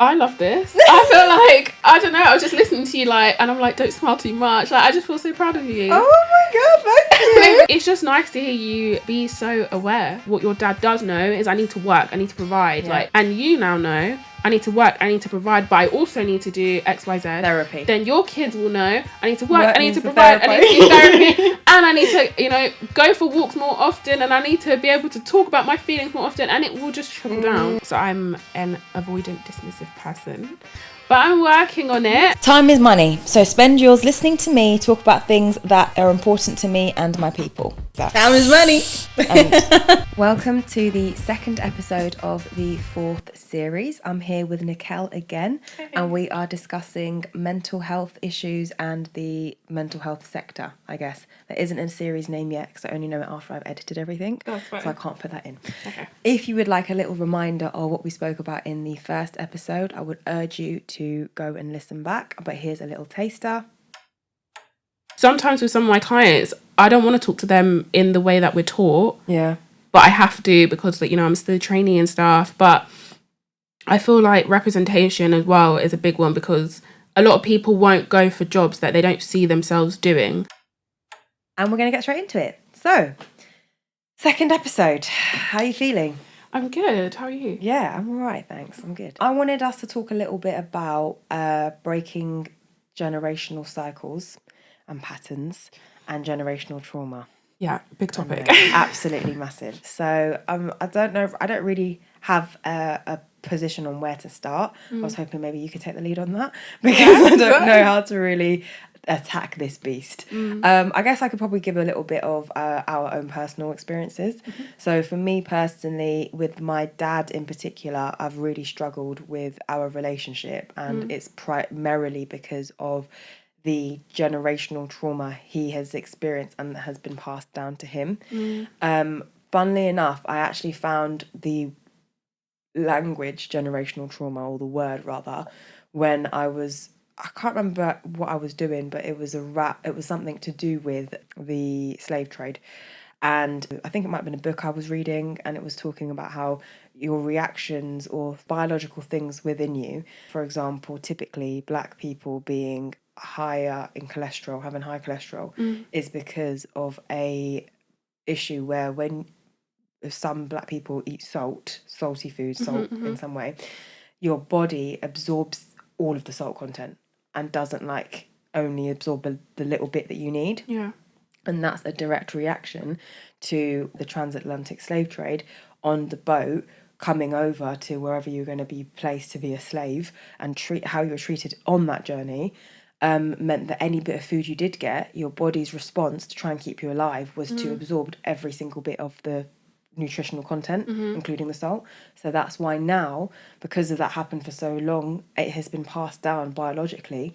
I love this. I feel like, I don't know, I was just listening to you and I'm like, don't smile too much. I just feel so proud of you. Oh my God, thank you. It's just nice to hear you be so aware. What your dad does know is I need to work, I need to provide. And you now know I need to work, I need to provide, but I also need to do XYZ. Therapy. Then your kids will know I need to work, I need to provide, I need to do therapy, and I need to, go for walks more often, and I need to be able to talk about my feelings more often, and it will just trickle down. So I'm an avoidant, dismissive person, but I'm working on it. Time is money, so spend yours listening to me talk about things that are important to me and my people. Time is money. Welcome to the second episode of the fourth series. I'm here with Nikel again, and we are discussing mental health issues and the mental health sector, I guess. There isn't a series name yet because I only know it after I've edited everything, so I can't put that in. Okay. If you would like a little reminder of what we spoke about in the first episode, I would urge you to go and listen back, but here's a little taster. Sometimes with some of my clients, I don't want to talk to them in the way that we're taught. Yeah. But I have to because, I'm still a trainee and stuff. But I feel like representation as well is a big one because a lot of people won't go for jobs that they don't see themselves doing. And we're going to get straight into it. So, second episode. How are you feeling? I'm good. How are you? Yeah, I'm all right, thanks. I'm good. I wanted us to talk a little bit about breaking generational cycles and patterns and generational trauma. Yeah, big topic. Absolutely massive. So I don't really have a position on where to start. I was hoping maybe you could take the lead on that because I don't know how to really attack this beast. I guess I could probably give a little bit of our own personal experiences. So for me personally, with my dad in particular, I've really struggled with our relationship, and it's primarily because of the generational trauma he has experienced and that has been passed down to him. Funnily enough, I actually found the language generational trauma, or the word rather, when I can't remember what I was doing, but it was something to do with the slave trade. And I think it might have been a book I was reading, and it was talking about how your reactions or biological things within you, for example, typically black people being higher in cholesterol, having high cholesterol, is because of a issue where if some black people eat salty food, salt in some way, your body absorbs all of the salt content and doesn't only absorb the little bit that you need. Yeah. And that's a direct reaction to the transatlantic slave trade on the boat coming over to wherever you're going to be placed to be a slave, and how you were treated on that journey meant that any bit of food you did get, your body's response to try and keep you alive was to absorb every single bit of the nutritional content, including the salt. So that's why now, because of that happened for so long, it has been passed down biologically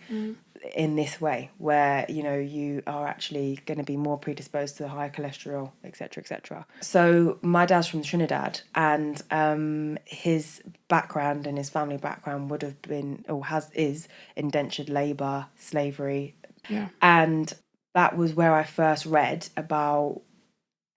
in this way, where you are actually going to be more predisposed to high cholesterol, etc., etc. So my dad's from Trinidad, and his background and his family background would have been, or is indentured labour, slavery, and that was where I first read about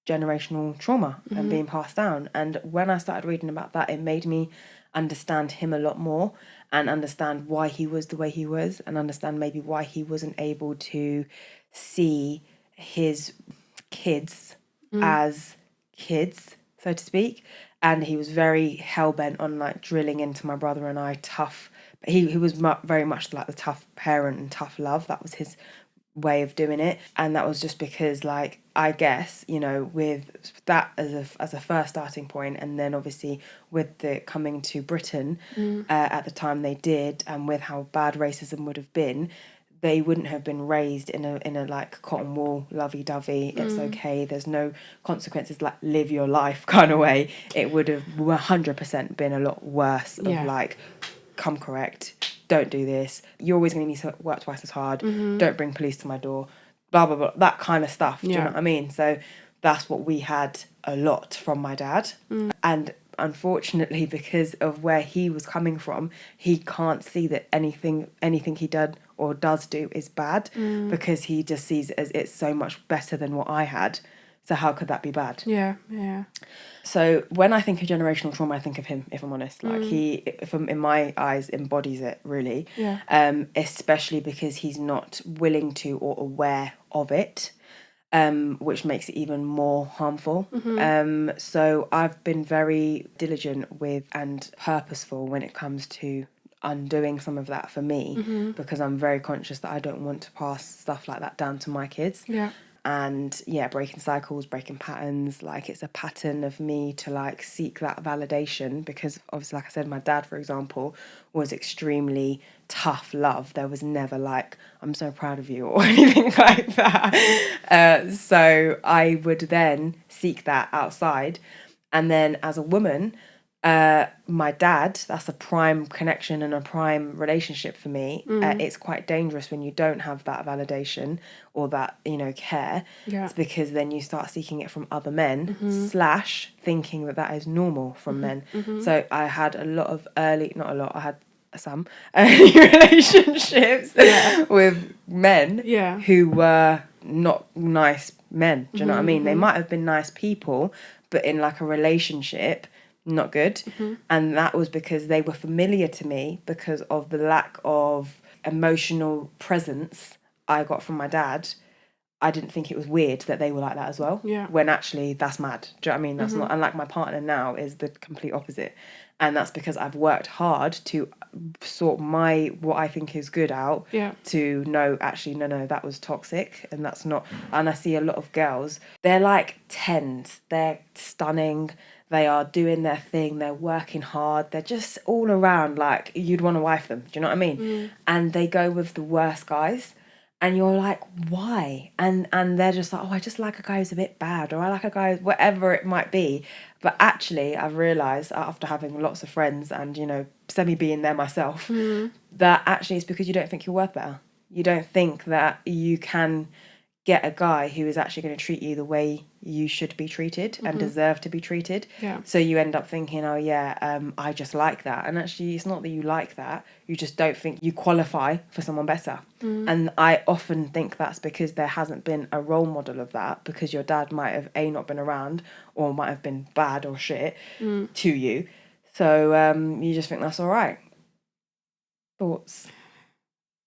generational trauma and being passed down. And when I started reading about that, it made me understand him a lot more and understand why he was the way he was, and understand maybe why he wasn't able to see his kids as kids, so to speak. And he was very hell-bent on drilling into my brother and I tough. He was very much like the tough parent and tough love. That was his way of doing it, and that was just because I guess with that as a first starting point, and then obviously with the coming to Britain at the time they did, and with how bad racism would have been, they wouldn't have been raised in a cotton wool lovey-dovey, it's okay, there's no consequences, live your life kind of way. It would have 100% been a lot worse of come correct, don't do this, you're always going to need to work twice as hard, don't bring police to my door, blah, blah, blah, that kind of stuff. Do you know what I mean? So that's what we had a lot from my dad. And unfortunately, because of where he was coming from, he can't see that anything he did or does do is bad, because he just sees it as it's so much better than what I had. So how could that be bad? Yeah. So when I think of generational trauma, I think of him, if I'm honest. Like he, if I'm, in my eyes, embodies it really. Yeah. Especially because he's not willing to or aware of it, which makes it even more harmful. So I've been very diligent with and purposeful when it comes to undoing some of that for me, because I'm very conscious that I don't want to pass stuff like that down to my kids. Yeah. And yeah, breaking cycles, breaking patterns, like it's a pattern of me to like seek that validation, because obviously, like I said, my dad, for example, was extremely tough love. There was never like, I'm so proud of you or anything like that. So I would then seek that outside. And then as a woman, my dad, that's a prime connection and a prime relationship for me. It's quite dangerous when you don't have that validation or that, care. Yeah. It's because then you start seeking it from other men / thinking that is normal from men. So I had I had some early relationships with men who were not nice men. Do you know what I mean? They might have been nice people, but in like a relationship, not good. And that was because they were familiar to me because of the lack of emotional presence I got from my dad. I didn't think it was weird that they were like that as well. Yeah. When actually that's mad. Do you know what I mean? That's not, and like my partner now is the complete opposite. And that's because I've worked hard to sort what I think is good out. Yeah. To know, actually, no, that was toxic. And that's not, and I see a lot of girls, they're like 10s. They're stunning. They are doing their thing. They're working hard. They're just all around like you'd want to wife them. Do you know what I mean? And they go with the worst guys. And you're like, why? And they're just like, oh, I just like a guy who's a bit bad, or I like a guy, whatever it might be. But actually, I've realised after having lots of friends and, semi being there myself, that actually it's because you don't think you're worth better. You don't think that you can get a guy who is actually going to treat you the way you should be treated and deserve to be treated. Yeah. So you end up thinking, oh yeah, I just like that. And actually it's not that you like that. You just don't think you qualify for someone better. And I often think that's because there hasn't been a role model of that, because your dad might have not been around or might have been bad or shit to you. So you just think that's all right. Thoughts?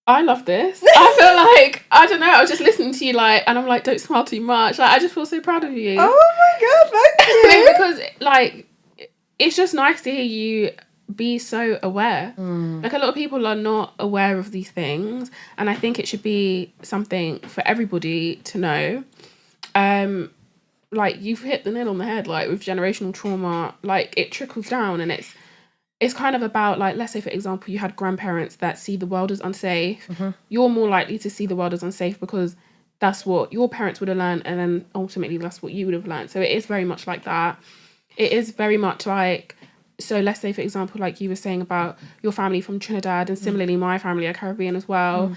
I love this. I feel like, I don't know, I was just listening to you and I'm like, don't smile too much. Like, I just feel so proud of you. Oh my God, thank you. Because, it's just nice to hear you be so aware. Like, a lot of people are not aware of these things, and I think it should be something for everybody to know. Like, you've hit the nail on the head, like, with generational trauma, like, it trickles down, and it's kind of about, like, let's say, for example, you had grandparents that see the world as unsafe. You're more likely to see the world as unsafe because that's what your parents would have learned, and then ultimately that's what you would have learned. So it is very much like that. It is very much like, so let's say, for example, like you were saying about your family from Trinidad, and similarly my family are Caribbean as well.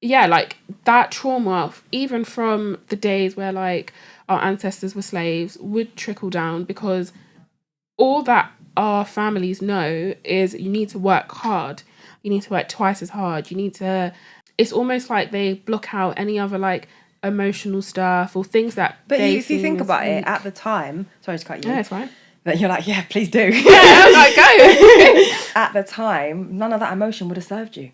Yeah, like, that trauma, even from the days where, like, our ancestors were slaves, would trickle down, because all that our families know is you need to work hard. You need to work twice as hard. It's almost like they block out any other, like, emotional stuff or things that But if you think about it, at the time, sorry to cut you. Yeah, it's fine. That you're like, yeah, please do. Yeah, I'm like, go. At the time, none of that emotion would have served you.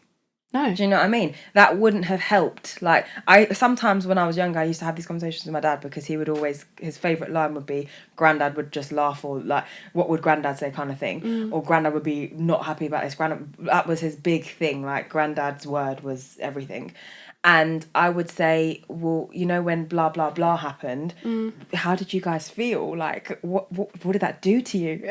No. Do you know what I mean? That wouldn't have helped. Like, sometimes when I was younger, I used to have these conversations with my dad, because he would always, his favourite line would be, Grandad would just laugh, or like, what would Grandad say kind of thing. Or Grandad would be not happy about this. That was his big thing. Like, Grandad's word was everything. And I would say, well, when blah, blah, blah happened, how did you guys feel? Like, what did that do to you?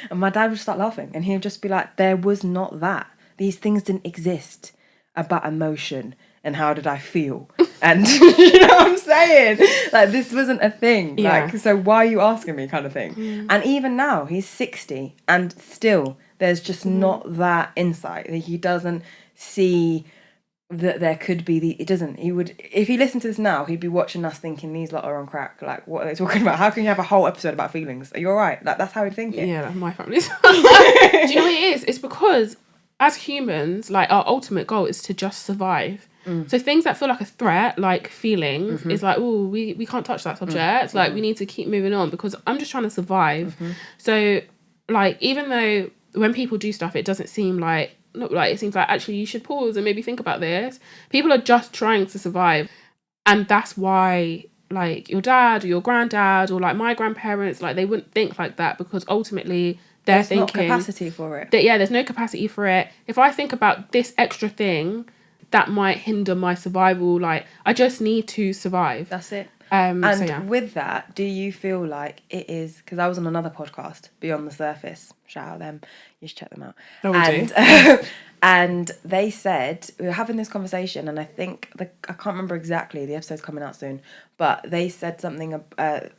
And my dad would start laughing, and he would just be like, there was not that. These things didn't exist about emotion and how did I feel. And you know what I'm saying? Like, this wasn't a thing. Yeah. Like, so why are you asking me, kind of thing? And even now, he's 60, and still, there's just not that insight. He doesn't see that there could be it doesn't. He would, if he listened to this now, he'd be watching us thinking, these lot are on crack. Like, what are they talking about? How can you have a whole episode about feelings? Are you all right? Like, that's how he'd think it. Yeah, that's my family's. Do you know what it is? It's because as humans, like, our ultimate goal is to just survive. So things that feel like a threat, like feelings, is like, oh, we can't touch that subject. Like, we need to keep moving on because I'm just trying to survive. So, like, even though when people do stuff, it doesn't seem like, not like, it seems like actually you should pause and maybe think about this. People are just trying to survive. And that's why, like, your dad or your granddad or, like, my grandparents, like, they wouldn't think like that because ultimately there's thinking... There's not capacity for it. There's no capacity for it. If I think about this extra thing, that might hinder my survival. Like, I just need to survive. That's it. And with that, do you feel like it is... Because I was on another podcast, Beyond the Surface. Shout out them. You should check them out. And they said, we were having this conversation, and I think, I can't remember exactly, the episode's coming out soon, but they said something,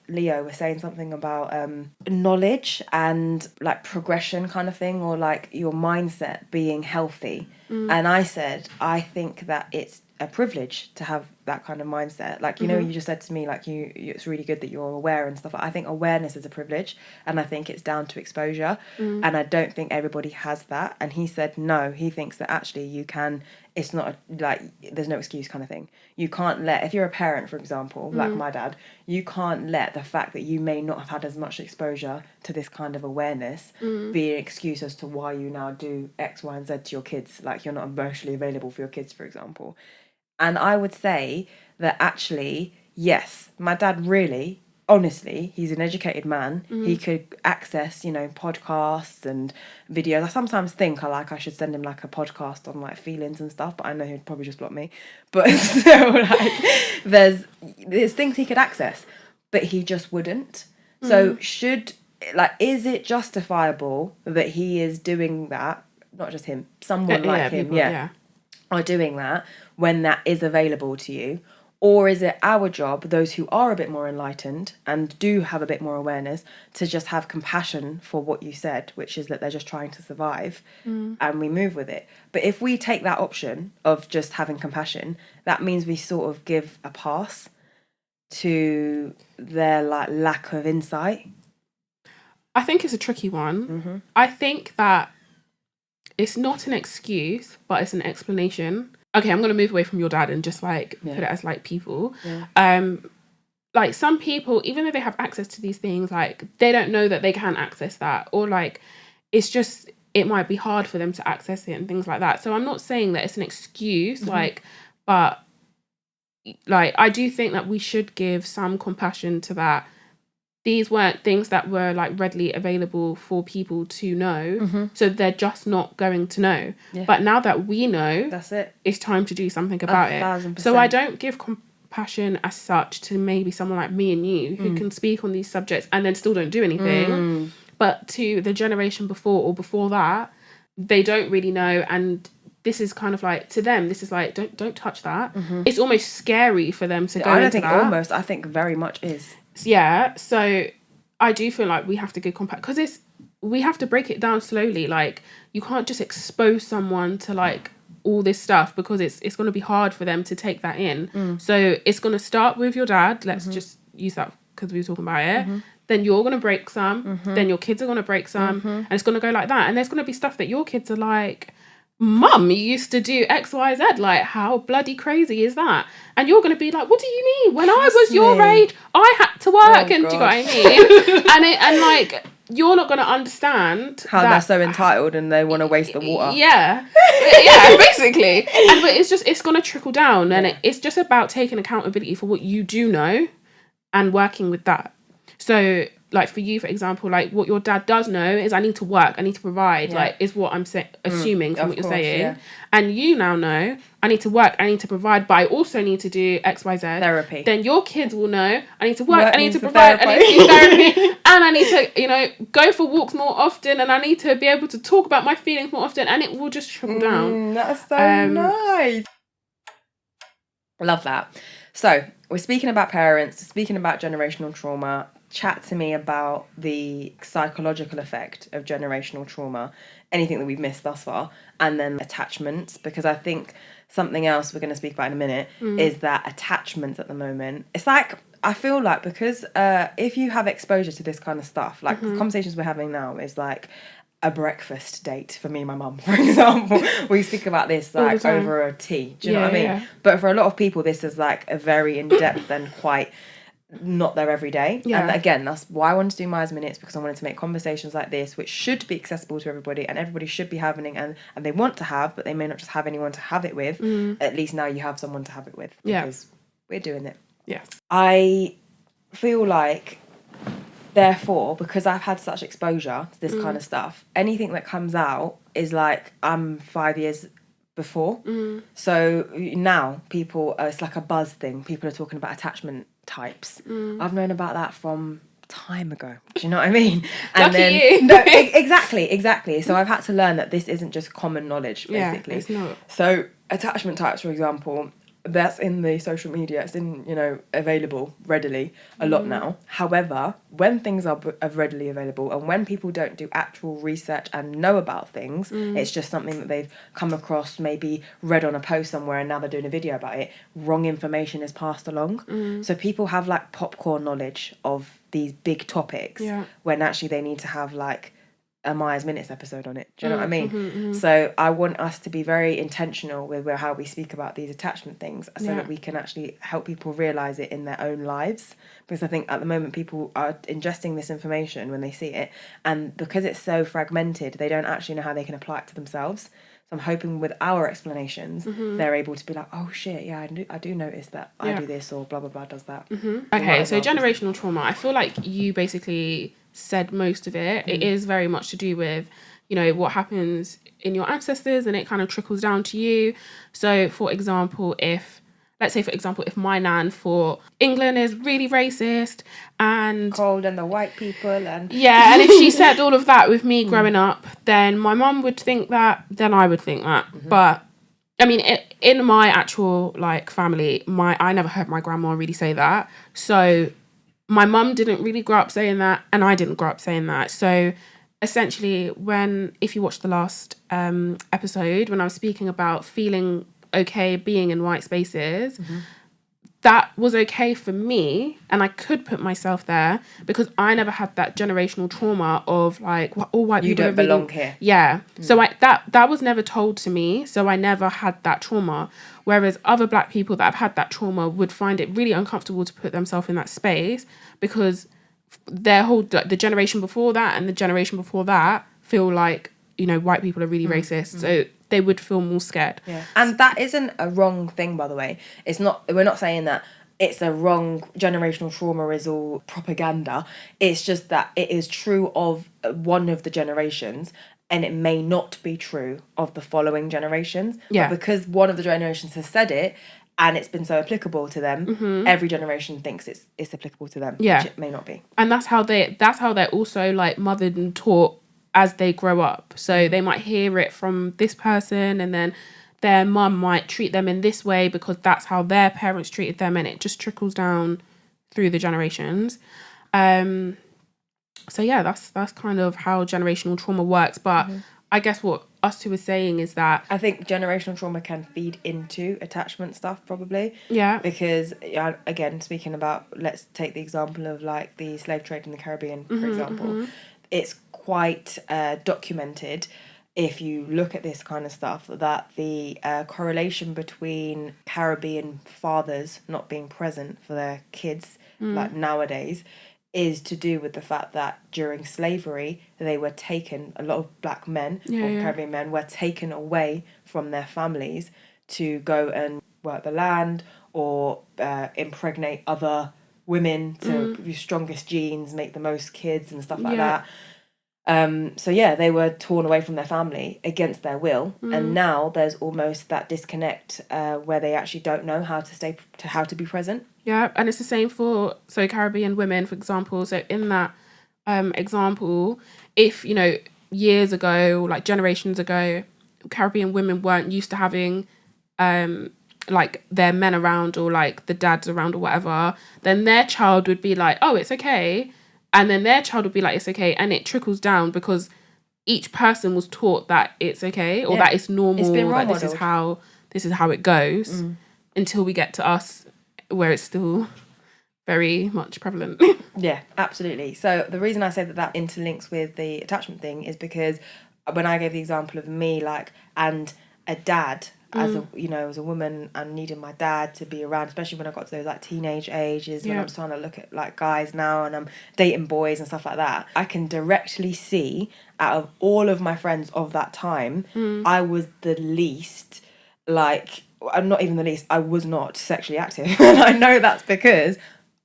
Leo was saying something about knowledge and, like, progression kind of thing, or, like, your mindset being healthy. And I said, I think that it's a privilege to have that kind of mindset. Like, you know, you just said to me, like, it's really good that you're aware and stuff. I think awareness is a privilege, and I think it's down to exposure. And I don't think everybody has that. And he said, no, he thinks that actually you can, it's not like, there's no excuse kind of thing. You can't let, if you're a parent, for example, like my dad, you can't let the fact that you may not have had as much exposure to this kind of awareness be an excuse as to why you now do X, Y, and Z to your kids. Like, you're not emotionally available for your kids, for example. And I would say that actually, yes, my dad really, honestly, he's an educated man. He could access, you know, podcasts and videos. I sometimes think I should send him like a podcast on like feelings and stuff, but I know he'd probably just block me. But still, like, there's things he could access, but he just wouldn't. So is it justifiable that he is doing that? Not just him, someone like him, people, are doing that when that is available to you? Or is it our job, those who are a bit more enlightened and do have a bit more awareness, to just have compassion for what you said, which is that they're just trying to survive, and we move with it? But if we take that option of just having compassion, that means we sort of give a pass to their like lack of insight. I think it's a tricky one. I think that it's not an excuse, but it's an explanation. Okay, I'm going to move away from your dad and just like put it as like people. Like some people, even though they have access to these things, like they don't know that they can access that, or like it's just, it might be hard for them to access it and things like that. So I'm not saying that it's an excuse, like, but like I do think that we should give some compassion to that. These weren't things that were like readily available for people to know. So they're just not going to know. But now that we know, that's it. It's time to do something about it. 1,000%. So I don't give compassion as such to maybe someone like me and you who can speak on these subjects and then still don't do anything. But to the generation before or before that, they don't really know, and this is kind of like, to them, this is like, don't touch that. It's almost scary for them to go into that. I don't think almost, I think very much is. Yeah, so I do feel like we have to give compassion, because we have to break it down slowly. Like, you can't just expose someone to like all this stuff, because it's going to be hard for them to take that in. So it's going to start with your dad. Let's just use that because we were talking about it. Then you're going to break some. Then your kids are going to break some. And it's going to go like that. And there's going to be stuff that your kids are like, Mum, you used to do X, Y, Z. Like, how bloody crazy is that? And you're going to be like, what do you mean? When I was your age, I had to work. And do you know what I mean? and like, you're not going to understand how they're so entitled and they want to waste the water. Yeah, basically. But it's going to trickle down, and it's just about taking accountability for what you do know and working with that. So, like, for you, for example, like, what your dad does know is I need to work, I need to provide, like, is what I'm assuming from what you're saying. Yeah. And you now know I need to work, I need to provide, but I also need to do X, Y, Z. Therapy. Then your kids will know I need to work, I need to provide, I need to do therapy, and I need to, you know, go for walks more often, and I need to be able to talk about my feelings more often, and it will just trickle down. That's so nice. I love that. So, we're speaking about parents, speaking about generational trauma. Chat to me about the psychological effect of generational trauma, anything that we've missed thus far, and then attachments, because I think something else we're going to speak about in a minute is that attachments at the moment, it's like, I feel like, because if you have exposure to this kind of stuff, like the conversations we're having now is like a breakfast date for me and my mum, for example. We speak about this like over a tea. Do you know what I mean? Yeah. But for a lot of people, this is like a very in-depth and quite not there every day. Yeah. And again, that's why I wanted to do Maya's Minutes, because I wanted to make conversations like this, which should be accessible to everybody, and everybody should be having, and they want to have, but they may not just have anyone to have it with. At least now you have someone to have it with, because we're doing it. Yes. I feel like, therefore, because I've had such exposure to this kind of stuff, anything that comes out is like I'm 5 years before. So now it's like a buzz thing. People are talking about attachment types. I've known about that from time ago. Do you know what I mean? And Lucky you. No, exactly. So I've had to learn that this isn't just common knowledge, basically. Yeah, it's not. So attachment types, for example, that's in the social media. It's in, available readily a lot now. However, when things are readily available, and when people don't do actual research and know about things, it's just something that they've come across, maybe read on a post somewhere, and now they're doing a video about it. Wrong information is passed along. So people have like popcorn knowledge of these big topics when actually they need to have like a Maya's Minutes episode on it. Do you know what I mean? So I want us to be very intentional with how we speak about these attachment things, so that we can actually help people realise it in their own lives. Because I think at the moment people are ingesting this information when they see it, and because it's so fragmented, they don't actually know how they can apply it to themselves. So I'm hoping with our explanations, they're able to be like, oh shit, yeah, I do notice that I do this, or blah, blah, blah does that. Okay, so generational trauma. I feel like you basically said most of it. It is very much to do with, what happens in your ancestors, and it kind of trickles down to you. So, for example, if my nan for England is really racist and cold and the white people and and if she said all of that with me growing up, then my mum would think that, then I would think that. But I mean, in my actual family, I never heard my grandma really say that. So my mum didn't really grow up saying that, and I didn't grow up saying that. So essentially, if you watch the last episode, when I was speaking about feeling okay being in white spaces, that was okay for me, and I could put myself there because I never had that generational trauma of all white people. You don't belong here. Yeah. So that was never told to me, so I never had that trauma. Whereas other black people that have had that trauma would find it really uncomfortable to put themselves in that space, because the generation before that and the generation before that feel like, white people are really racist. So they would feel more scared. Yeah. And that isn't a wrong thing, by the way. We're not saying that it's a wrong generational trauma is all propaganda. It's just that it is true of one of the generations, and it may not be true of the following generations. Yeah. But because one of the generations has said it, and it's been so applicable to them, every generation thinks it's applicable to them, which it may not be. And that's how they're also mothered and taught as they grow up. So they might hear it from this person, and then their mum might treat them in this way because that's how their parents treated them, and it just trickles down through the generations. So yeah, that's kind of how generational trauma works. But I guess what us two are saying is that I think generational trauma can feed into attachment stuff, probably. Yeah. Because again, speaking about, let's take the example of the slave trade in the Caribbean, for example. It's quite documented, if you look at this kind of stuff, that the correlation between Caribbean fathers not being present for their kids, nowadays, is to do with the fact that during slavery, they were taken, a lot of black men, Caribbean men, were taken away from their families to go and work the land or impregnate other women to be strongest genes, make the most kids and stuff like that. So they were torn away from their family against their will, and now there's almost that disconnect where they actually don't know how to be present. Yeah, and it's the same for Caribbean women, for example. So in that example, if years ago, generations ago, Caribbean women weren't used to having their men around, or the dads around or whatever, then their child would be like, oh, it's okay. And then their child would be like, it's okay. And it trickles down because each person was taught that it's okay, or that it's normal, that this is how it goes, until we get to us where it's still very much prevalent. Yeah, absolutely. So the reason I say that interlinks with the attachment thing is because when I gave the example of me, like, and a dad as a woman and needing my dad to be around, especially when I got to those like teenage ages, when I'm starting to look at like guys now and I'm dating boys and stuff like that, I can directly see out of all of my friends of that time, I was the least, like, I'm not even the least, I was not sexually active. And I know that's because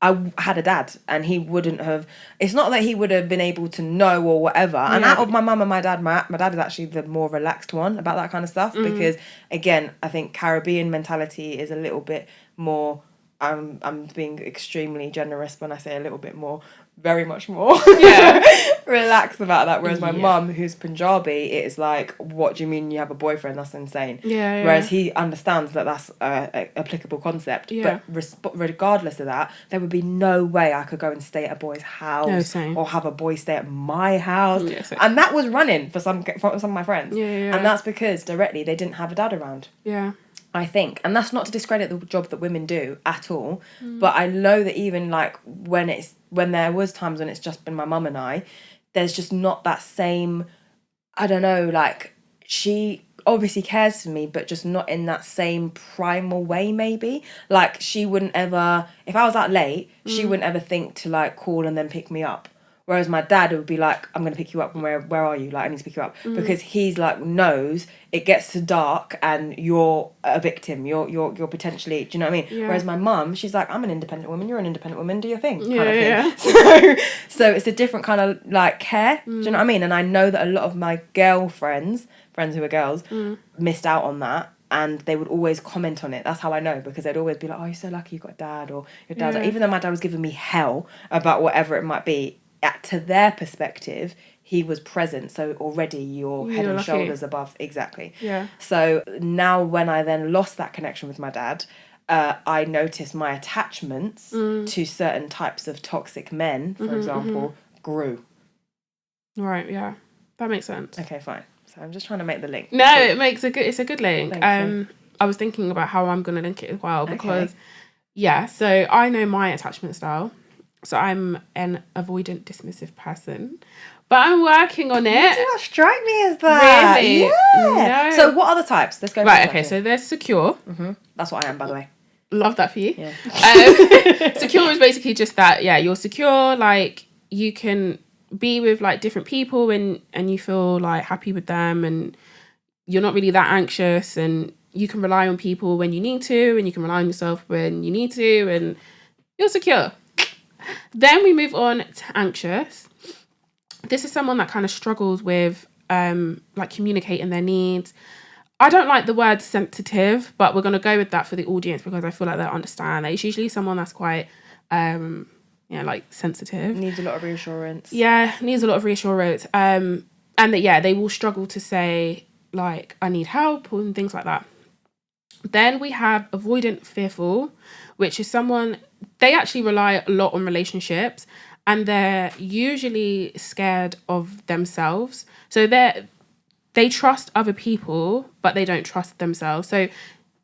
I had a dad and he wouldn't have, it's not that he would have been able to know or whatever. And out of my mum and my dad is actually the more relaxed one about that kind of stuff because, again, I think Caribbean mentality is a little bit more, I'm being extremely generous when I say a little bit more, very much more relaxed about that. Whereas my mum, who's Punjabi, it is like, what do you mean you have a boyfriend? That's insane. Whereas he understands that that's a applicable concept. But regardless of that, there would be no way I could go and stay at a boy's house or have a boy stay at my house. And that was running for some of my friends. And that's because directly they didn't have a dad around. I think, and that's not to discredit the job that women do at all, but I know that even like when there was times when it's just been my mum and I, there's just not that same, I don't know, like she obviously cares for me, but just not in that same primal way maybe. Like she wouldn't ever, if I was out late, she wouldn't ever think to like call and then pick me up. Whereas my dad would be like, I'm going to pick you up, and where are you? Like, I need to pick you up. Because he's like, knows it gets to dark and you're a victim. You're potentially, do you know what I mean? Whereas my mum, she's like, I'm an independent woman, you're an independent woman, do your thing. Kind of thing. So it's a different kind of like care, do you know what I mean? And I know that a lot of my friends who are girls, missed out on that. And they would always comment on it. That's how I know, because they'd always be like, oh, you're so lucky you got a dad, or your dad's like, even though my dad was giving me hell about whatever it might be, to their perspective, he was present. So already you're head and lucky. Shoulders above. Exactly. Yeah. So now when I then lost that connection with my dad, I noticed my attachments to certain types of toxic men, for example, grew. Right, yeah. That makes sense. Okay, fine. So I'm just trying to make the link. No, it's a good link. I was thinking about how I'm going to link it as well, because, so I know my attachment style. So I'm an avoidant, dismissive person, but I'm working on it. You do not strike me as that. Really? Yeah. No. So what are the types? Let's go. Right. Okay. So there's secure. That's what I am, by the way. Love that for you. Yeah. Secure is basically just that. Yeah, you're secure. Like you can be with like different people and you feel like happy with them, and you're not really that anxious, and you can rely on people when you need to, and you can rely on yourself when you need to, and you're secure. Then we move on to anxious. This is someone that kind of struggles with like communicating their needs. I don't like the word sensitive, but we're going to go with that for the audience because I feel like they'll understand that it's usually someone that's quite like sensitive. Needs a lot of reassurance. Yeah, needs a lot of reassurance. And that they will struggle to say like I need help and things like that. Then we have avoidant fearful, which is someone, they actually rely a lot on relationships and they're usually scared of themselves. So they trust other people, but they don't trust themselves. So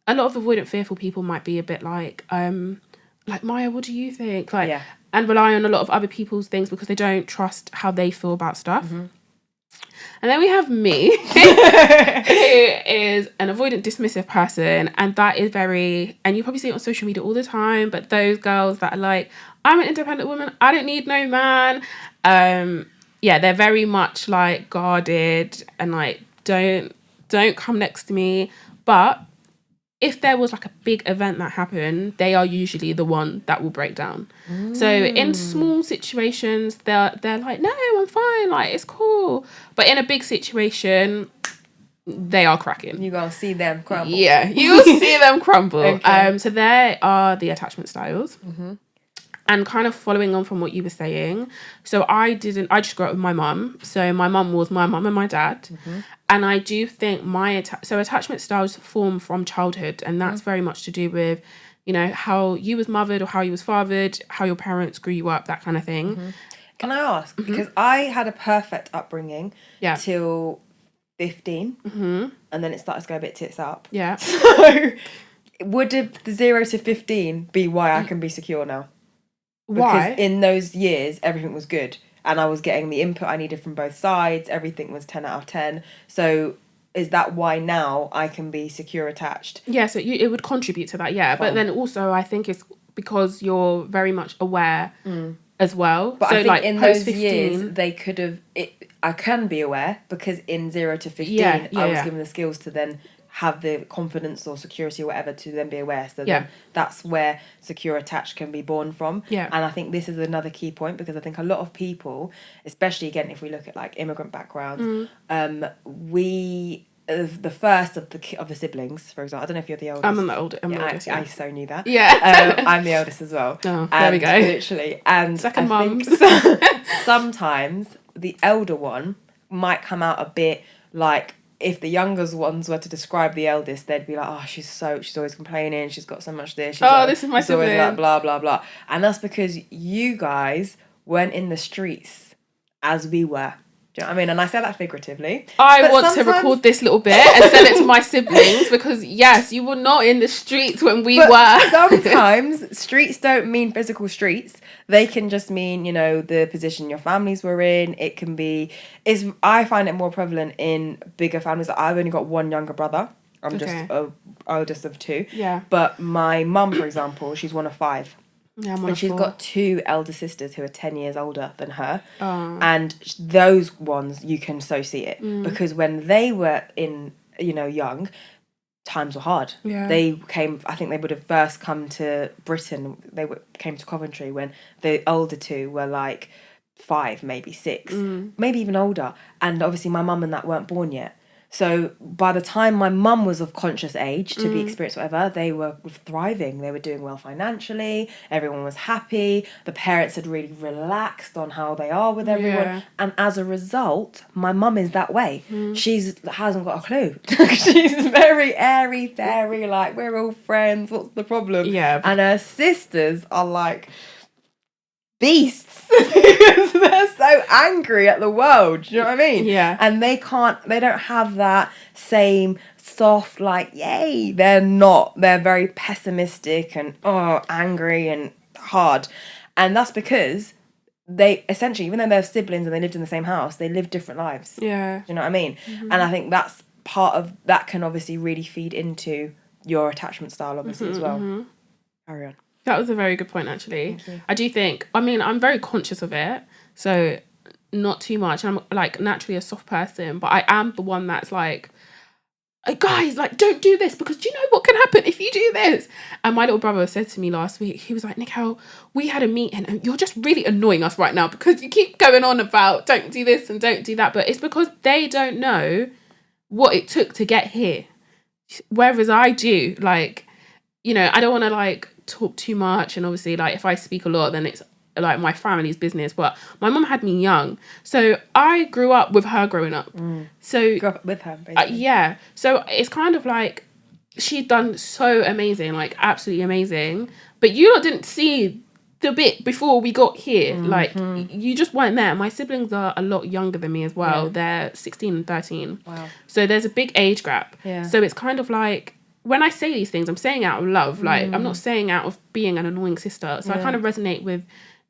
a lot of avoidant fearful people might be a bit like Maya, what do you think? And rely on a lot of other people's things because they don't trust how they feel about stuff. And then we have me, who is an avoidant, dismissive person. And that is and you probably see it on social media all the time, but those girls that are like, I'm an independent woman, I don't need no man. They're very much like guarded and like, don't come next to me. But if there was like a big event that happened, they are usually the one that will break down. So in small situations, they're like, no, I'm fine, like it's cool. But in a big situation, they are cracking. You gotta see them crumble. Yeah, you'll see them crumble. Okay. So there are the attachment styles. And kind of following on from what you were saying, so I just grew up with my mum. So my mum was my mum and my dad. And I do think attachment styles form from childhood. And that's very much to do with, how you was mothered or how you was fathered, how your parents grew you up, that kind of thing. Can I ask? Because I had a perfect upbringing till 15. And then it started to go a bit tits up. Yeah. So would the 0 to 15 be why I can be secure now? Why? Because in those years, everything was good. And I was getting the input I needed from both sides. Everything was 10 out of 10. So is that why now I can be secure attached? Yeah, so it would contribute to that, yeah. Fine. But then also I think it's because you're very much aware as well. But so I think like in those years, they could have... I can be aware because in 0 to 15, I was given the skills to then have the confidence or security or whatever to then be aware. So then that's where secure attached can be born from. Yeah. And I think this is another key point because I think a lot of people, especially again if we look at like immigrant backgrounds, we the first of the siblings, for example. I don't know if you're the oldest. I'm the oldest. I so knew that. Yeah. I'm the eldest as well. Oh, there we go. Literally. And second mums. Sometimes the elder one might come out a bit like, if the youngest ones were to describe the eldest, they'd be like, oh, she's always complaining, she's got so much this. This is my sibling. Always like blah, blah, blah. And that's because you guys weren't in the streets as we were. Do you know what I mean? And I say that figuratively. I want to record this little bit and send it to my siblings because, yes, you were not in the streets when we were. Sometimes streets don't mean physical streets. They can just mean, you know, the position your families were in. It can be... I find it more prevalent in bigger families. I've only got one younger brother. I'm just oldest of 2. Yeah. But my mum, for example, she's one of 5. Yeah, and she's got 2 elder sisters who are 10 years older than her. Oh. And those ones, you can so see it. Because when they were young, times were hard. Yeah. They came, I think they would have first come to Britain. They came to Coventry when the older 2 were like 5, maybe 6, maybe even older. And obviously my mum and that weren't born yet. So by the time my mum was of conscious age to be experienced whatever, they were thriving. They were doing well financially. Everyone was happy. The parents had really relaxed on how they are with everyone. Yeah. And as a result, my mum is that way. She hasn't got a clue. She's very airy, fairy, like, we're all friends. What's the problem? Yeah. And her sisters are like beasts because they're so angry at the world. Do you know what I mean? Yeah. And they don't have that same soft, like, yay. They're not. They're very pessimistic and angry and hard. And that's because they essentially, even though they're siblings and they lived in the same house, they lived different lives. Yeah. Do you know what I mean? And I think that's part of that can obviously really feed into your attachment style, obviously, as well. Carry on. That was a very good point, actually. I do think, I'm very conscious of it, so not too much. I'm, like, naturally a soft person, but I am the one that's like, guys, like, don't do this because do you know what can happen if you do this? And my little brother said to me last week, he was like, Nicole, we had a meeting and you're just really annoying us right now because you keep going on about don't do this and don't do that, but it's because they don't know what it took to get here. Whereas I do, like, you know, I don't want to, like, talk too much, and obviously, like, if I speak a lot, then it's like my family's business. But my mum had me young, so I grew up with her growing up. So grew up with her, basically. Yeah. So it's kind of like she'd done so amazing, like absolutely amazing. But you lot didn't see the bit before we got here. Like, you just weren't there. My siblings are a lot younger than me as well. Yeah. They're 16 and 13. Wow. So there's a big age gap. Yeah. So it's kind of like, when I say these things, I'm saying out of love. Like, I'm not saying out of being an annoying sister. So I kind of resonate with,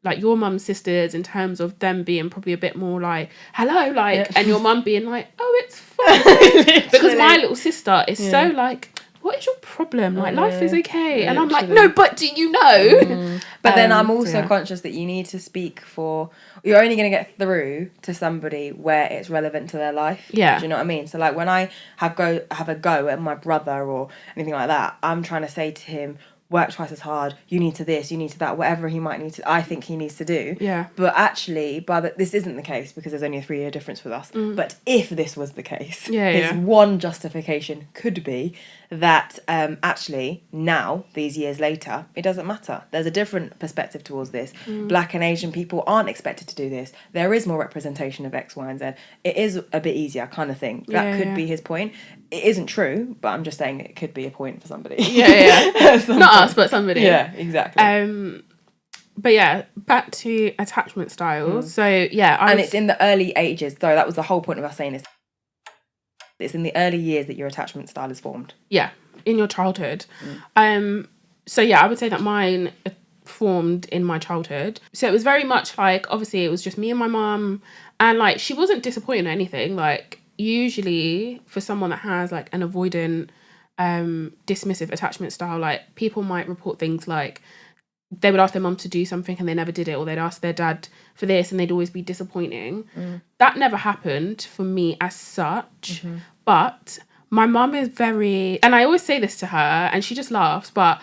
like, your mum's sisters in terms of them being probably a bit more like, hello, like, and your mum being like, oh, it's fine. Because my little sister is so like, what is your problem? Like, life is okay. And I'm like, no, but do you know? But then I'm also conscious that you need to speak for... You're only going to get through to somebody where it's relevant to their life. Yeah. Do you know what I mean? So, like, when I have a go at my brother or anything like that, I'm trying to say to him, work twice as hard, you need to this, you need to that, whatever he might need to, I think he needs to do. Yeah. But actually, this isn't the case because there's only a 3-year difference with us. But if this was the case, his one justification could be that actually now, these years later, it doesn't matter. There's a different perspective towards this. Black and Asian people aren't expected to do this. There is more representation of X, Y, and Z. It is a bit easier kind of thing. That could be his point. It isn't true, but I'm just saying it could be a point for somebody. Yeah. Not us, but somebody. Yeah, exactly. But yeah, back to attachment styles. So yeah, and it's in the early ages. So that was the whole point of us saying this. It's in the early years that your attachment style is formed. Yeah, in your childhood. So yeah, I would say that mine formed in my childhood. So it was very much like, obviously it was just me and my mum, and like she wasn't disappointed or anything. Like usually for someone that has like an avoidant dismissive attachment style, like people might report things like they would ask their mum to do something and they never did it, or they'd ask their dad for this and they'd always be disappointing. That never happened for me as such. But my mum is very, and I always say this to her and she just laughs, but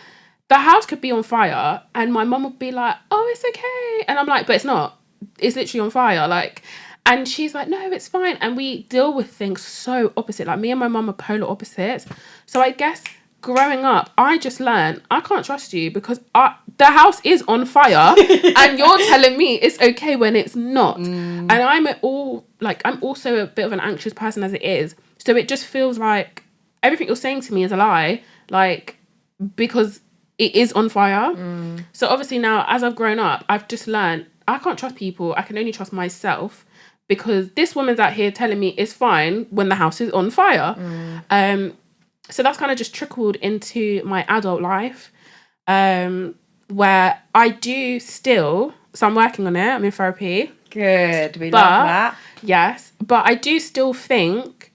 the house could be on fire and my mum would be like, oh, it's okay. And I'm like, but it's not. It's literally on fire. Like, and she's like, no, it's fine. And we deal with things so opposite. Like me and my mum are polar opposites. So I guess growing up, I just learned I can't trust you because the house is on fire and you're telling me it's okay when it's not. And I'm also a bit of an anxious person as it is. So it just feels like everything you're saying to me is a lie. Like, because it is on fire. So obviously now, as I've grown up, I've just learned I can't trust people. I can only trust myself, because this woman's out here telling me it's fine when the house is on fire. So that's kind of just trickled into my adult life, where I do still, so I'm working on it, I'm in therapy. Good, we love that. Yes, but I do still think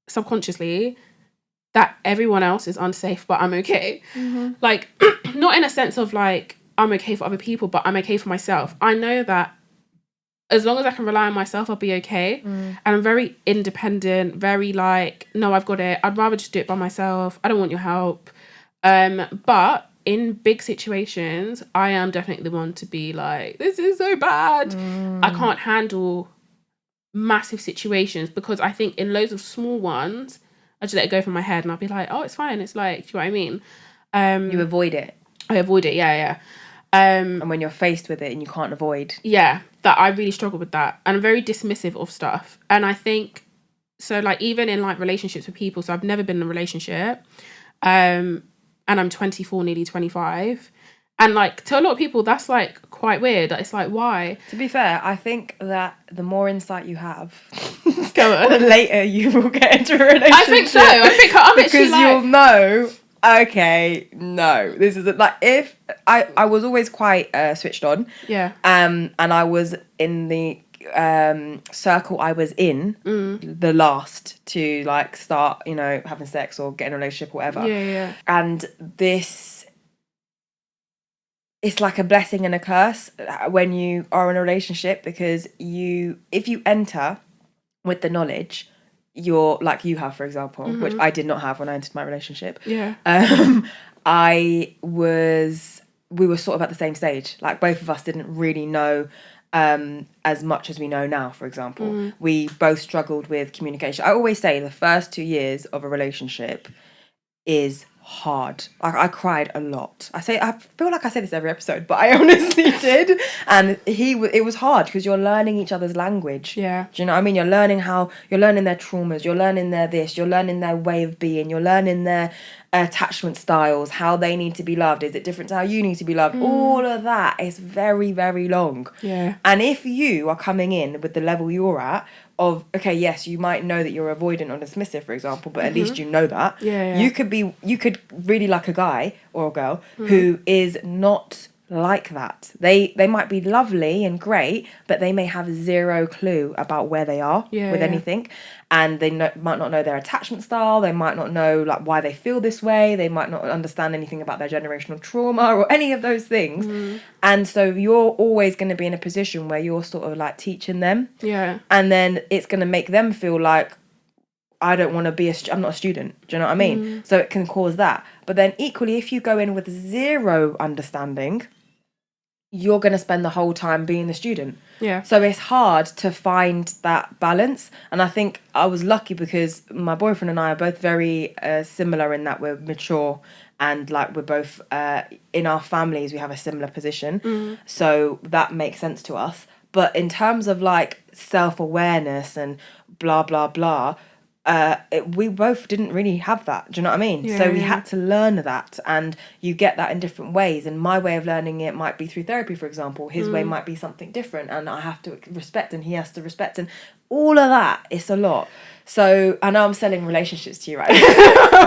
subconsciously that everyone else is unsafe, but I'm okay. Like, not in a sense of like, I'm okay for other people, but I'm okay for myself. I know that as long as I can rely on myself, I'll be okay. And I'm very independent, very like, no, I've got it. I'd rather just do it by myself. I don't want your help. But in big situations, I am definitely the one to be like, this is so bad. I can't handle massive situations, because I think in loads of small ones, I just let it go from my head and I'll be like, oh, it's fine. It's like, do you know what I mean? You avoid it. I avoid it, yeah. And when you're faced with it and you can't avoid. Yeah, that I really struggle with that. And I'm very dismissive of stuff. And I think, so like even in like relationships with people, so I've never been in a relationship. And I'm 24, nearly 25. And like to a lot of people, that's like quite weird. It's like, why? To be fair, I think that the more insight you have, Go on. the later you will get into a relationship. I think so. I think I'm because you'll know, okay, no, this isn't like, if I was always quite switched on. Yeah. And I was in the circle I was in the last to like start, you know, having sex or get in a relationship or whatever. Yeah. And it's like a blessing and a curse when you are in a relationship, because if you enter with the knowledge, you're like you have, for example, which I did not have when I entered my relationship. Yeah. We were sort of at the same stage. Like both of us didn't really know as much as we know now, for example. We both struggled with communication. I always say the first 2 years of a relationship is hard. I cried a lot. I feel like I say this every episode, but I honestly did. And it was hard because you're learning each other's language. Yeah. Do you know what I mean? You're learning their traumas, you're learning their this, you're learning their way of being, you're learning their attachment styles, how they need to be loved. Is it different to how you need to be loved? All of that is very, very long. Yeah. And if you are coming in with the level you're at, of, okay, yes, you might know that you're avoidant or dismissive, for example, but at least you know that. Yeah. You could really like a guy or a girl who is not like that. They might be lovely and great, but they may have zero clue about where they are with anything, and they might not know their attachment style. They might not know like why they feel this way. They might not understand anything about their generational trauma or any of those things. And so you're always going to be in a position where you're sort of like teaching them. Yeah. And then it's going to make them feel like, I don't want to be I'm not a student. Do you know what I mean? So it can cause that. But then equally, if you go in with zero understanding, you're going to spend the whole time being the student. Yeah. So it's hard to find that balance. And I think I was lucky because my boyfriend and I are both very similar in that we're mature, and like we're both in our families, we have a similar position. So that makes sense to us. But in terms of like self-awareness and blah, blah, blah, we both didn't really have that. Do you know what I mean? So we had to learn that, and you get that in different ways. And my way of learning it might be through therapy, for example. His way might be something different, and I have to respect, and he has to respect, and all of that. It's a lot. So I know I'm selling relationships to you right now.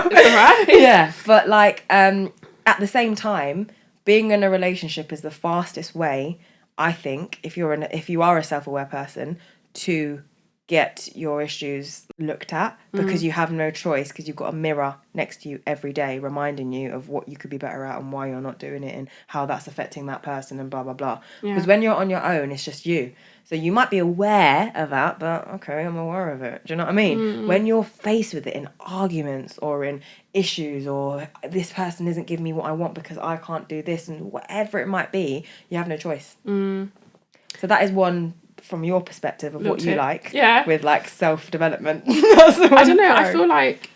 It's all right. Yeah, but like at the same time, being in a relationship is the fastest way, I think, if you are a self-aware person, to get your issues looked at, because you have no choice, because you've got a mirror next to you every day reminding you of what you could be better at and why you're not doing it and how that's affecting that person and blah blah blah. Because when you're on your own, it's just you, so you might be aware of that, but okay, I'm aware of it. Do you know what I mean? When you're faced with it in arguments or in issues, or this person isn't giving me what I want because I can't do this, and whatever it might be, you have no choice. So that is one from your perspective of what you like with like self-development. I don't know, I feel like,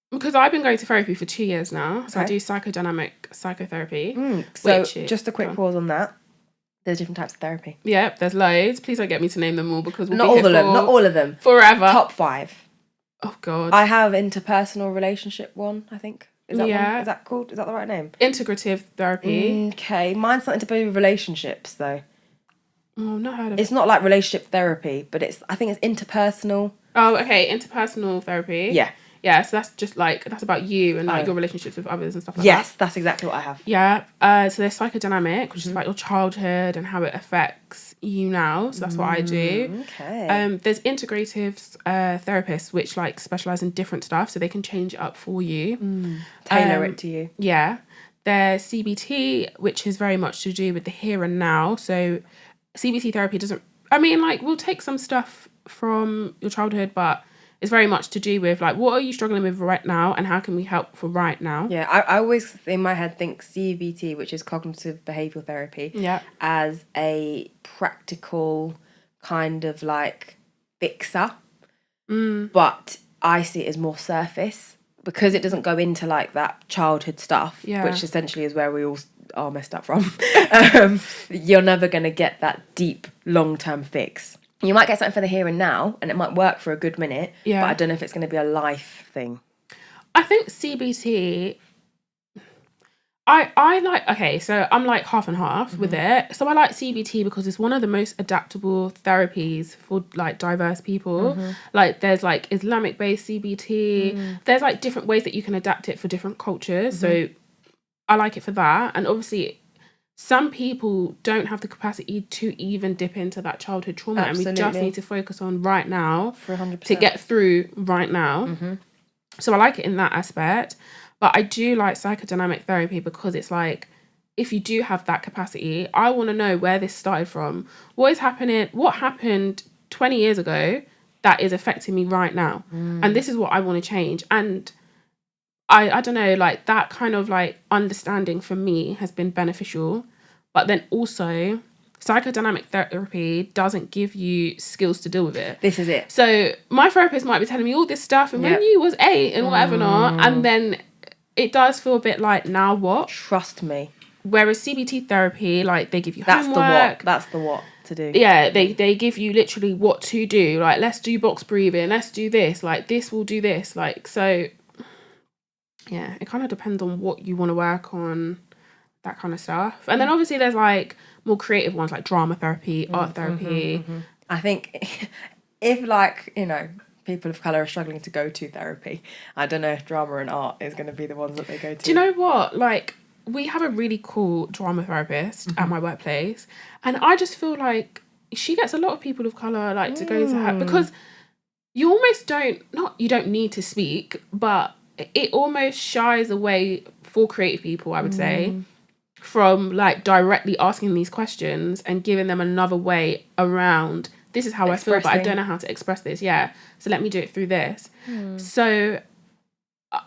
because I've been going to therapy for 2 years now, so I do psychodynamic psychotherapy. So just a quick pause on that. There's different types of therapy. Yeah, there's loads. Please don't get me to name them all, because not all of them. Forever. Top 5. Oh God. I have interpersonal relationship one, I think. Is that one? Is that called? Is that the right name? Integrative therapy. Okay, mine's something to do with relationships though. Oh, I've not heard of it. It's not like relationship therapy, but I think it's interpersonal. Oh, okay, interpersonal therapy. Yeah. Yeah, so that's just like, that's about you and like your relationships with others and stuff like that. Yes, that's exactly what I have. Yeah. So there's psychodynamic, which is about your childhood and how it affects you now. So that's what I do. Okay. There's integrative therapists, which like specialize in different stuff, so they can change it up for you. Tailor it to you. Yeah. There's CBT, which is very much to do with the here and now. So CBT therapy we'll take some stuff from your childhood, but it's very much to do with like, what are you struggling with right now and how can we help for right now? Yeah, I always in my head think CBT, which is cognitive behavioural therapy, as a practical kind of like fixer. But I see it as more surface, because it doesn't go into like that childhood stuff, which essentially is where we all are messed up from. You're never going to get that deep long-term fix. You might get something for the here and now, and it might work for a good minute, but I don't know if it's going to be a life thing. I think CBT, I like, okay, so I'm like half and half with it. So I like CBT because it's one of the most adaptable therapies for like diverse people. Like there's like Islamic-based CBT. There's like different ways that you can adapt it for different cultures. So I like it for that. And obviously some people don't have the capacity to even dip into that childhood trauma. Absolutely. And we just need to focus on right now for 100%. To get through right now. So I like it in that aspect. But I do like psychodynamic therapy because it's like, if you do have that capacity, I want to know where this started from. What happened 20 years ago that is affecting me right now? And this is what I want to change. And I don't know, like that kind of like understanding for me has been beneficial. But then also, psychodynamic therapy doesn't give you skills to deal with it. This is it. So my therapist might be telling me all this stuff, and when you was 8 and whatever not, and then it does feel a bit like, now what? Trust me. Whereas CBT therapy, like they give you That's homework. That's the what to do. Yeah, they give you literally what to do. Like, let's do box breathing. Let's do this. Like, this will do this. Like, so yeah, it kind of depends on what you want to work on, that kind of stuff. And then obviously there's like more creative ones like drama therapy, art therapy. I think if like, you know, people of colour are struggling to go to therapy, I don't know if drama and art is going to be the ones that they go to. Do you know what? Like, we have a really cool drama therapist at my workplace, and I just feel like she gets a lot of people of colour like to go to her, because you almost you don't need to speak, but it almost shies away for creative people, I would say, from like directly asking these questions and giving them another way around, this is how I feel, but I don't know how to express this. Yeah. So let me do it through this. So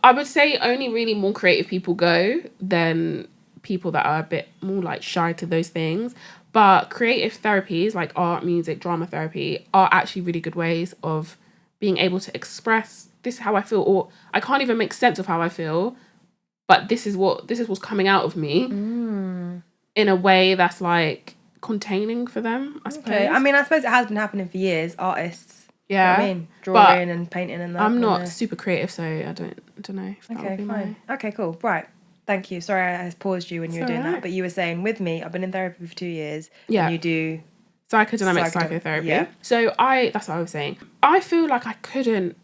I would say only really more creative people go than people that are a bit more like shy to those things. But creative therapies like art, music, drama therapy are actually really good ways of being able to express, this is how I feel, or I can't even make sense of how I feel, but this is what's coming out of me in a way that's like containing for them, I suppose. Okay. I mean, I suppose it has been happening for years, artists. Yeah. You know what I mean? Drawing and painting and that. I'm not super creative, so I don't know if that would be fine. Okay, cool. Right. Thank you. Sorry I paused you when you were doing that, but you were saying with me, I've been in therapy for 2 years. Yeah. And you do psychodynamic psychotherapy. Yeah. So that's what I was saying. I feel like I couldn't,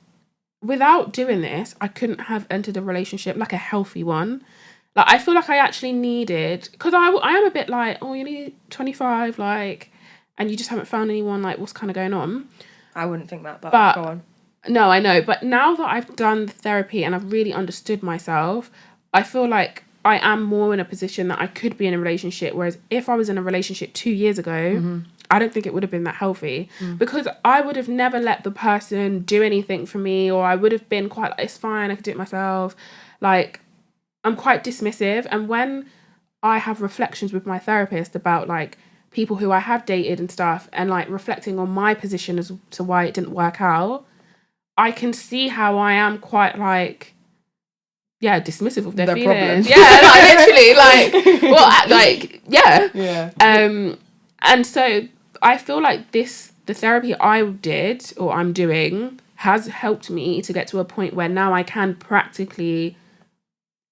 without doing this, I couldn't have entered a relationship, like a healthy one, Like, I feel like I actually needed, because I am a bit like, oh, you need 25, like, and you just haven't found anyone, like, what's kind of going on. I wouldn't think that, but go on. No, I know. But now that I've done the therapy and I've really understood myself, I feel like I am more in a position that I could be in a relationship. Whereas if I was in a relationship 2 years ago, I don't think it would have been that healthy, because I would have never let the person do anything for me, or I would have been quite like, it's fine, I can do it myself. Like, I'm quite dismissive. And when I have reflections with my therapist about, like, people who I have dated and stuff, and, like, reflecting on my position as to why it didn't work out, I can see how I am quite, like, dismissive of their feelings. Problem. Yeah, like, literally, like, well, like, yeah. Yeah. And so I feel like the therapy I did, or I'm doing, has helped me to get to a point where now I can practically,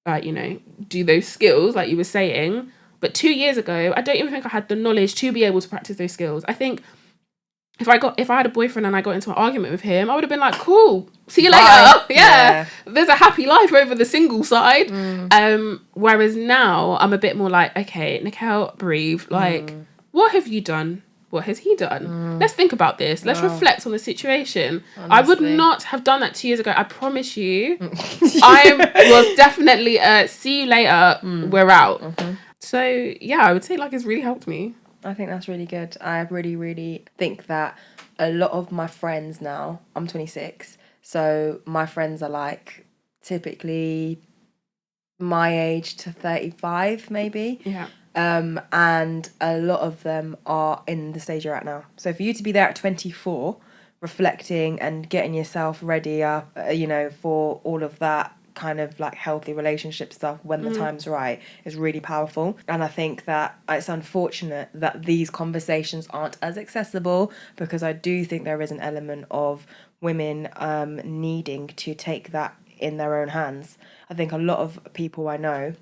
like, you know, do those skills, like you were saying. But 2 years ago, I don't even think I had the knowledge to be able to practice those skills. I think if I had a boyfriend and I got into an argument with him, I would have been like, cool, see you later. Yeah. There's a happy life over the single side. Whereas now I'm a bit more like, okay, Nicole, breathe. Like, what have you done? What has he done? Let's think about this. Let's reflect on the situation. Honestly. I would not have done that 2 years ago. I promise you. I was definitely see you later. We're out. So yeah, I would say, like, it's really helped me. I think that's really good. I really, really think that a lot of my friends now, I'm 26, so my friends are, like, typically my age to 35, maybe. Yeah. And a lot of them are in the stage you're at now. So for you to be there at 24, reflecting and getting yourself ready, you know, for all of that kind of, like, healthy relationship stuff when the time's right, is really powerful. And I think that it's unfortunate that these conversations aren't as accessible, because I do think there is an element of women needing to take that in their own hands. I think a lot of people I know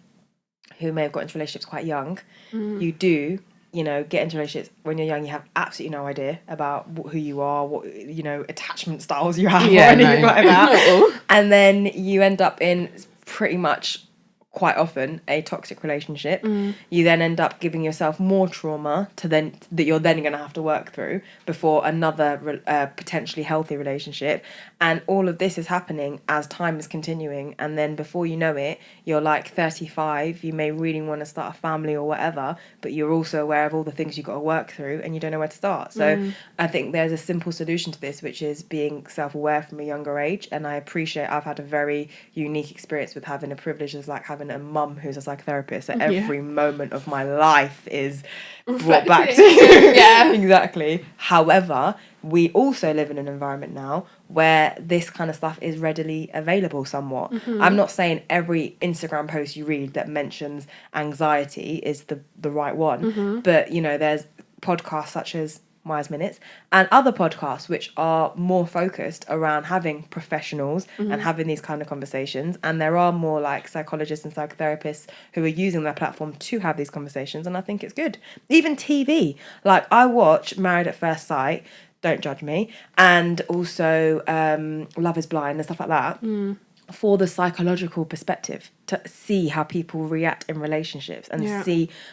who may have got into relationships quite young, you do, you know, get into relationships when you're young, you have absolutely no idea about who you are, what, you know, attachment styles you have, or anything like that. And then you end up in pretty much quite often a toxic relationship. You then end up giving yourself more trauma that you're then going to have to work through before another potentially healthy relationship. And all of this is happening as time is continuing, and then before you know it, you're like 35, you may really want to start a family or whatever, but you're also aware of all the things you've got to work through and you don't know where to start. So I think there's a simple solution to this, which is being self-aware from a younger age. And I appreciate I've had a very unique experience with having a privilege as, like, having a mum who's a psychotherapist, so every moment of my life is brought back to yeah. Exactly. However, we also live in an environment now where this kind of stuff is readily available somewhat. I'm not saying every Instagram post you read that mentions anxiety is the right one, but, you know, there's podcasts such as Myers Minutes and other podcasts which are more focused around having professionals and having these kind of conversations, and there are more, like, psychologists and psychotherapists who are using their platform to have these conversations, and I think it's good. Even TV, like, I watch Married at First Sight, don't judge me, and also Love is Blind and stuff like that, for the psychological perspective, to see how people react in relationships, and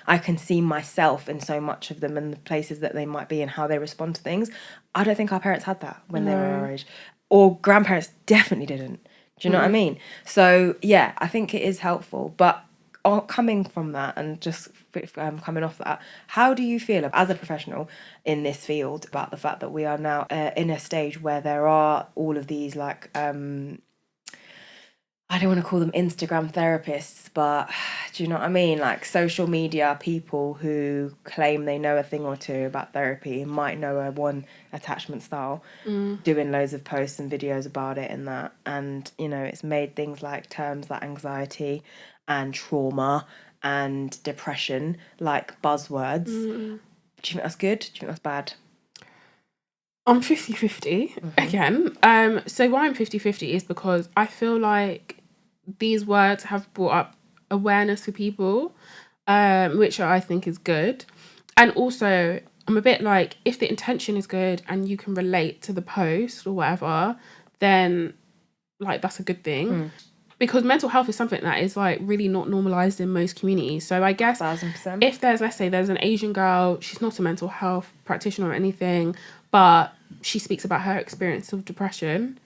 I can see myself in so much of them and the places that they might be and how they respond to things. I don't think our parents had that when they were our age, or grandparents definitely didn't. Do you know what I mean? So yeah, I think it is helpful, but coming from that and just coming off that, how do you feel as a professional in this field about the fact that we are now in a stage where there are all of these, like, I don't want to call them Instagram therapists, but do you know what I mean? Like, social media people who claim they know a thing or two about therapy, might know a one attachment style, doing loads of posts and videos about it and that. And, you know, it's made things like terms like anxiety and trauma and depression like buzzwords. Do you think that's good? Do you think that's bad? I'm 50-50 again. So why I'm 50-50 is because I feel like these words have brought up awareness for people, which I think is good. And also, I'm a bit like, if the intention is good and you can relate to the post or whatever, then, like, that's a good thing. because mental health is something that is like really not normalized in most communities. So I guess 1000%. if let's say there's an Asian girl, she's not a mental health practitioner or anything, but she speaks about her experience of depression,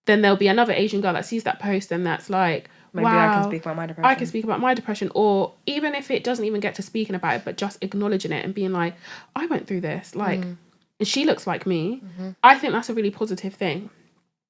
then there'll be another Asian girl that sees that post and that's like, maybe wow, I can speak about my depression. I can speak about my depression. Or even if it doesn't even get to speaking about it, but just acknowledging it and being like, I went through this, like, and she looks like me. I think that's a really positive thing.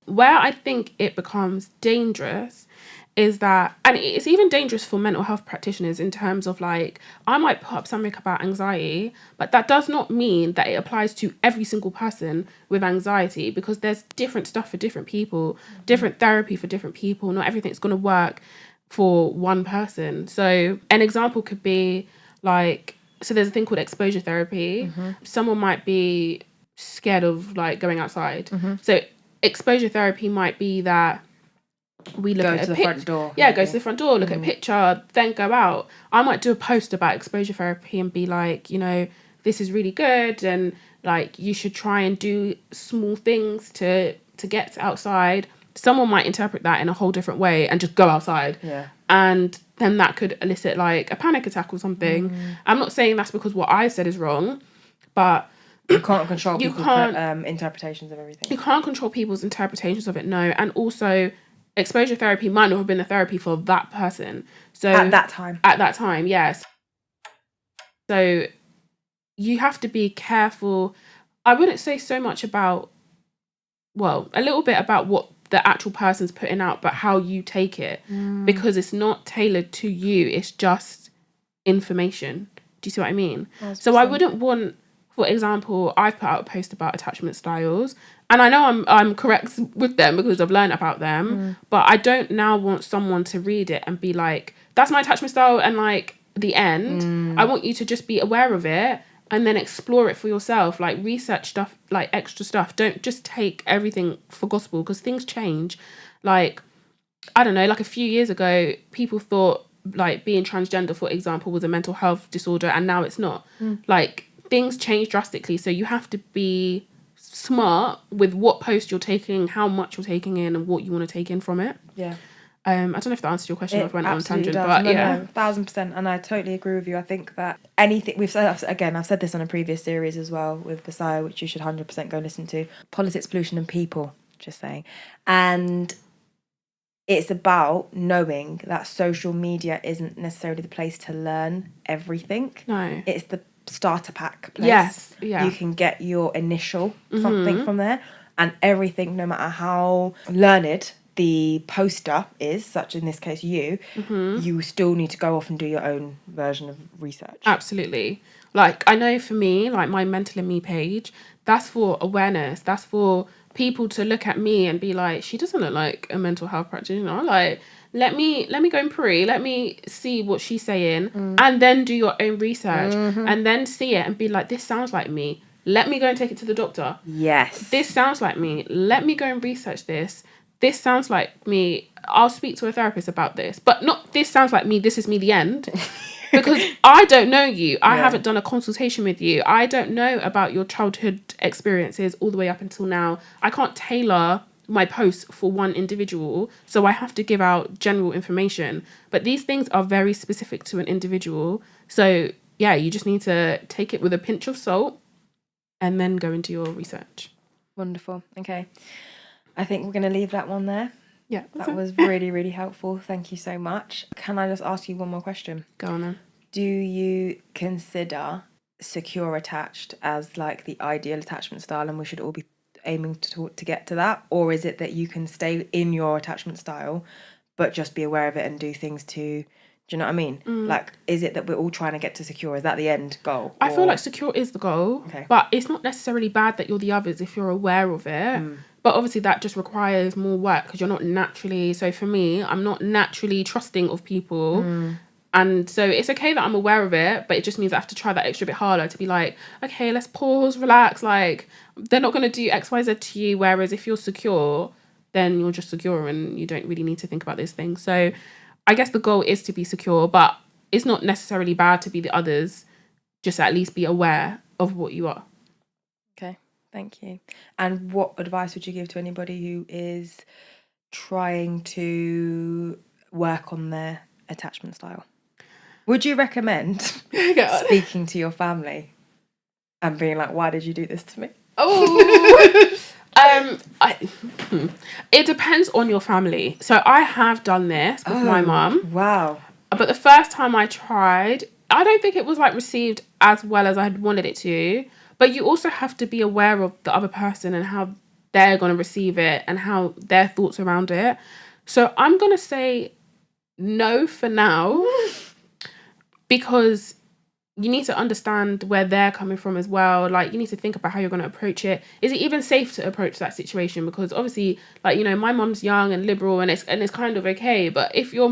Where I think it becomes dangerous is that, and it's even dangerous for mental health practitioners in terms of like, I might put up something about anxiety, but that does not mean that it applies to every single person with anxiety, because there's different stuff for different people, different therapy for different people. Not everything's going to work for one person. So an example could be like, so there's a thing called exposure therapy. Someone might be scared of like going outside. So exposure therapy might be that we look at the front door. Yeah, go to the front door, look at a picture, then go out. I might do a post about exposure therapy and be like, you know, this is really good, and like you should try and do small things to get outside. Someone might interpret that in a whole different way and just go outside. Yeah. And then that could elicit like a panic attack or something. I'm not saying that's because what I said is wrong, but you can't control people's interpretations of everything. You can't control people's interpretations of it, no. And also, exposure therapy might not have been the therapy for that person. So At that time, yes. So you have to be careful. I wouldn't say so much about, well, a little bit about what the actual person's putting out, but how you take it, because it's not tailored to you. It's just information. Do you see what I mean? 100%. So I wouldn't want, for example, I've put out a post about attachment styles, and I know I'm correct with them because I've learned about them, but I don't now want someone to read it and be like, that's my attachment style, and like the end. I want you to just be aware of it and then explore it for yourself, like research stuff, like extra stuff. Don't just take everything for gospel, because things change. Like, I don't know, like a few years ago, people thought like being transgender, for example, was a mental health disorder, and now it's not. Like, things change drastically, so you have to be smart with what post you're taking, how much you're taking in, and what you want to take in from it. Yeah. I don't know if that answered your question. I went on a tangent, does. but no, yeah, no, 1000%, and I totally agree with you. I think that anything I've said this on a previous series as well with Messiah, which you should 100% go listen to. Politics, pollution, and people. Just saying, and it's about knowing that social media isn't necessarily the place to learn everything. No, it's the starter pack place. Yes, yeah. You can get your initial something from there, and everything, no matter how learned the poster is, such in this case you still need to go off and do your own version of research. Absolutely. Like, I know for me, like my Mental in Me page, that's for awareness. That's for people to look at me and be like, she doesn't look like a mental health practitioner. Like, let me go and pray. Let me see what she's saying, and then do your own research, and then see it and be like, this sounds like me. Let me go and take it to the doctor. Yes. This sounds like me. Let me go and research this. This sounds like me. I'll speak to a therapist about this. But not, this sounds like me, this is me, the end. Because I don't know you. I haven't done a consultation with you. I don't know about your childhood experiences all the way up until now. I can't tailor my posts for one individual. So I have to give out general information. But these things are very specific to an individual. So yeah, you just need to take it with a pinch of salt and then go into your research. Wonderful. Okay. I think we're going to leave that one there. Yeah. That was really, really helpful. Thank you so much. Can I just ask you one more question? Go on then. Do you consider secure attached as like the ideal attachment style, and we should all be aiming to get to that? Or is it that you can stay in your attachment style but just be aware of it and do things to... Do you know what I mean? Like, is it that we're all trying to get to secure? Is that the end goal? I feel like secure is the goal, but it's not necessarily bad that you're the others if you're aware of it. But obviously that just requires more work because you're not naturally... So for me, I'm not naturally trusting of people. And so it's okay that I'm aware of it, but it just means I have to try that extra bit harder to be like, okay, let's pause, relax. Like, they're not going to do X, Y, Z to you. Whereas if you're secure, then you're just secure and you don't really need to think about these things. So I guess the goal is to be secure, but it's not necessarily bad to be the others. Just at least be aware of what you are. Okay, thank you. And what advice would you give to anybody who is trying to work on their attachment style? Would you recommend speaking to your family and being like, why did you do this to me? Oh, it depends on your family. So I have done this with my mum. Wow. But the first time I tried, I don't think it was like received as well as I had wanted it to. But you also have to be aware of the other person and how they're going to receive it and how their thoughts around it. So I'm going to say no for now, because you need to understand where they're coming from as well. Like, you need to think about how you're going to approach it. Is it even safe to approach that situation? Because obviously, like, you know, my mom's young and liberal, and it's kind of okay. But if your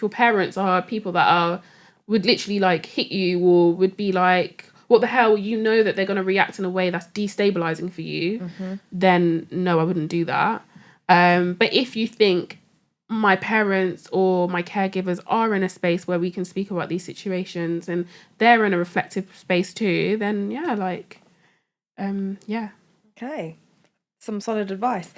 parents are people that would literally like hit you, or would be like, what the hell, you know that they're going to react in a way that's destabilizing for you, then no, I wouldn't do that. But if you think my parents or my caregivers are in a space where we can speak about these situations and they're in a reflective space too, then yeah, like, yeah. Okay. Some solid advice.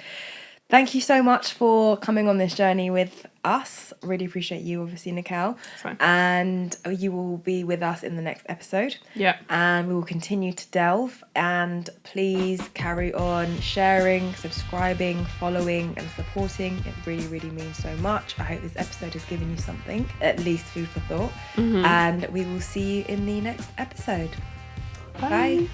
Thank you so much for coming on this journey with us. Really appreciate you, obviously, Nicole. And you will be with us in the next episode. Yeah. And we will continue to delve. And please carry on sharing, subscribing, following, and supporting. It really, really means so much. I hope this episode has given you something, at least food for thought. And we will see you in the next episode. Bye.